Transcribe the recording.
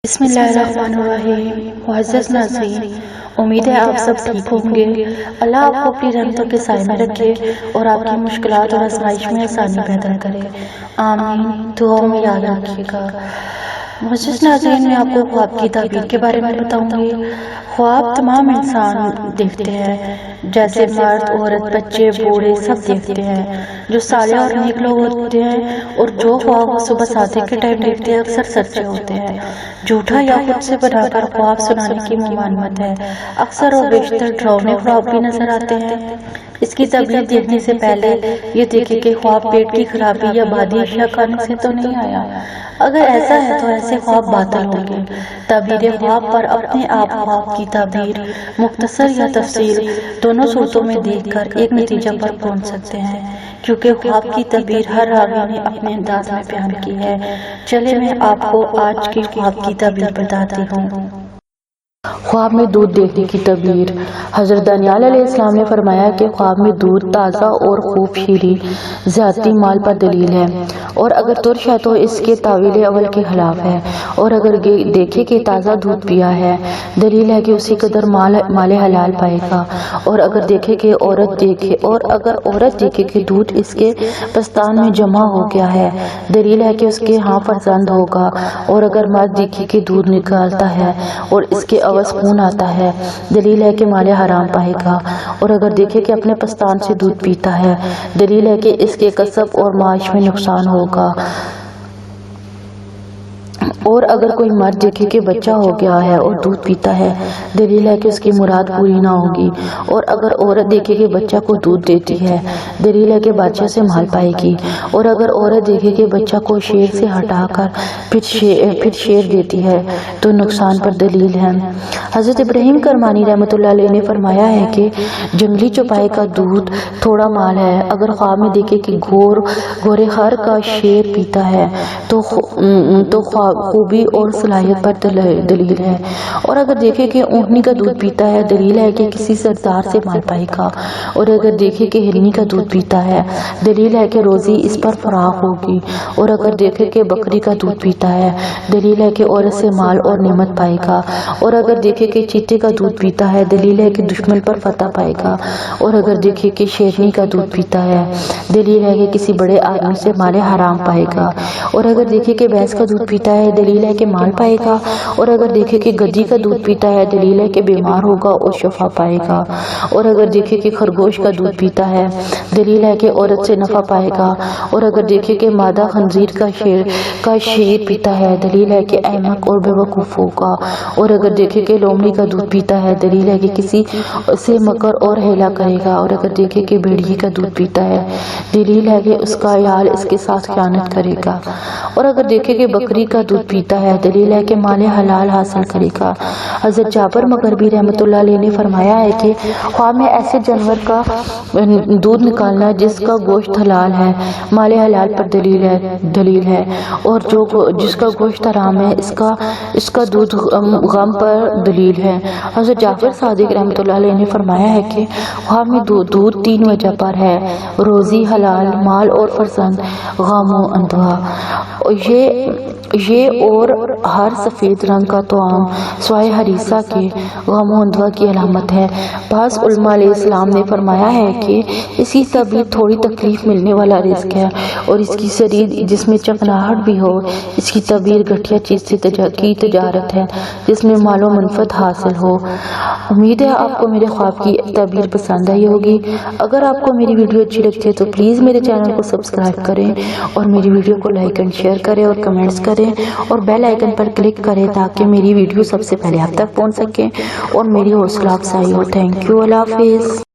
بسم اللہ الرحمن الرحیم۔ معزز ناظرین، امید ہے آپ سب ٹھیک ہوں گے۔ اللہ آپ کو اپنی رحمتوں کے سائے میں رکھے اور آپ کی مشکلات اور آزمائش میں آسانی پیدا کرے، آمین۔ دعاؤں میں یاد رکھیے گا۔ معزز ناظرین، میں آپ کو خواب کی تعبیر کے بارے میں بتاؤں گی۔ خواب تمام انسان دیکھتے ہیں، جیسے مرد، عورت، بچے، بوڑھے سب دیکھتے ہیں۔ جو صالح اور نیک لوگ ہوتے ہیں اور جو خواب وہ صبح صادق کے ٹائم دیکھتے ہیں اکثر سچے ہوتے ہیں۔ جھوٹا یا خود سے بنا کر خواب سنانے کی ممانعت ہے۔ اکثر اور بیشتر ڈراؤنے خواب بھی نظر آتے ہیں۔ اس کی تعبیر دیکھنے سے پہلے یہ دیکھیں کہ خواب پیٹ کی خرابی یا بادی اشیاء کھانے سے تو نہیں آیا۔ اگر ایسا ہے تو ایسے خواب باطل ہوں گے۔ تعبیر خواب پر اپنے آپ خواب کی تعبیر مختصر یا تفصیل دونوں صورتوں میں دیکھ کر ایک نتیجہ پر پہنچ سکتے ہیں، کیونکہ خواب کی تعبیر ہر راوی نے اپنے انداز میں بیان کی ہے۔ چلے میں آپ کو آج کی خواب کی تعبیر بتاتی ہوں۔ خواب میں دودھ دیکھنے کی تعبیر۔ حضرت دانیال علیہ السلام نے فرمایا کہ خواب میں دودھ تازہ اور خوب شیریں زیادتی مال پر دلیل ہے، اور اگر ترش ہے تو اس کے تعویل اول کے خلاف ہے، اور اگر دیکھے کہ تازہ دودھ پیا ہے دلیل ہے کہ اسی قدر مال حلال پائے گا، اور اگر عورت دیکھے کہ دودھ اس کے پستان میں جمع ہو گیا ہے دلیل ہے کہ اس کے ہاں فرزند ہوگا، اور اگر مرد دیکھے کہ دودھ نکالتا ہے اور اس کے عوض خون آتا ہے دلیل ہے کہ مال حرام پائے گا، اور اگر دیکھے کہ اپنے پستان سے دودھ پیتا ہے دلیل ہے کہ اس کے کسب اور معاش میں نقصان ہوگا، اور اگر کوئی مرد دیکھے کہ بچہ ہو گیا ہے اور دودھ پیتا ہے دلیل ہے کہ اس کی مراد پوری نہ ہوگی، اور اگر عورت دیکھے کہ بچہ کو دودھ دیتی ہے دلیل ہے کہ بادشاہ سے مال پائے گی، اور اگر عورت دیکھے کہ بچہ کو شیر سے ہٹا کر پھر شیر دیتی ہے تو نقصان پر دلیل ہے۔ حضرت ابراہیم کرمانی رحمۃ اللہ علیہ نے فرمایا ہے کہ جنگلی چوپائے کا دودھ تھوڑا مال ہے۔ اگر خواب میں دیکھے کہ گورے خر کا شیر پیتا ہے تو خوبی اور صلاحیت پر دلیل ہے، اور اگر دیکھے کہ اونٹنی کا دودھ پیتا ہے دلیل ہے کہ کسی سردار سے مال پائے گا، اور اگر دیکھے کہ ہرنی کا دودھ پیتا ہے دلیل ہے کہ روزی اس پر فراخ ہوگی، اور اگر دیکھے کہ بکری کا دودھ پیتا ہے دلیل ہے کہ عورت سے مال اور نعمت پائے گا، اور اگر دیکھے کہ چیتے کا دودھ پیتا ہے دلیل ہے کہ دشمن پر فتح پائے گا، اور اگر دیکھے کہ شیرنی کا دودھ پیتا ہے دلیل ہے کہ کسی بڑے آدمی سے مال حرام پائے گا، اور اگر دیکھے کہ بھینس کا دودھ پیتا ہے دلیل ہے کہ مال پائے گا، اور اگر دیکھے کہ گدی کا دودھ پیتا ہے دلیل ہے کہ بیمار ہوگا اور شفا پائے گا، اور اگر دیکھے کہ خرگوش کا دودھ پیتا ہے دلیل ہے کہ عورت سے نفع پائے گا، اور اگر دیکھے کہ مادہ خنزیر کا شیر پیتا ہے دلیل ہے کہ احمق اور بے وقوف ہوگا، اور اگر دیکھے کہ لومڑی کا دودھ پیتا ہے دلیل ہے کہ کسی سے مکر اور ہیلا کرے گا، اور اگر دیکھے کہ بھیڑیے کا دودھ پیتا ہے دلیل ہے کہ اس کا عیال اس کے ساتھ خیانت کرے گا، اور اگر دیکھے کہ بکری کا دودھ پیتا ہے دلیل ہے کہ مال حلال حاصل کرے گا۔ حضرت جابر مغربی رحمۃ اللہ علیہ نے فرمایا ہے کہ خواب میں ایسے جانور کا دودھ نکالنا جس کا گوشت حلال ہے مال حلال پر دلیل ہے، اور جس کا گوشت حرام ہے اس کا دودھ غم پر دلیل ہے۔ حضرت جعفر صادق رحمۃ اللہ علیہ نے فرمایا ہے کہ خواب میں دودھ 3 وجہ پر ہے: روزی، حلال مال اور فرزند، غم و اندوہ۔ یہ اور ہر سفید رنگ کا طعام سوائے ہریسہ کے غم و اندوہ کی علامت ہے۔ بعض علماء علیہ السلام نے فرمایا ہے کہ اس کی تعبیر تھوڑی تکلیف ملنے والا رزق ہے، اور اس کی شریر جس میں چکناہٹ بھی ہو اس کی تعبیر گھٹیا چیز سے کی تجارت ہے جس میں مال و منفعت حاصل ہو۔ امید ہے آپ کو میرے خواب کی تعبیر پسند آئی ہوگی۔ اگر آپ کو میری ویڈیو اچھی لگتی ہے تو پلیز میرے چینل کو سبسکرائب کریں، اور میری ویڈیو کو لائک اینڈ شیئر کریں اور کمنٹس کریں، اور بیل آئیکن پر کلک کریں تاکہ میری ویڈیو سب سے پہلے آپ تک پہنچ سکیں اور میری حوصلہ افزائی ہو۔ تھینک یو، اللہ حافظ۔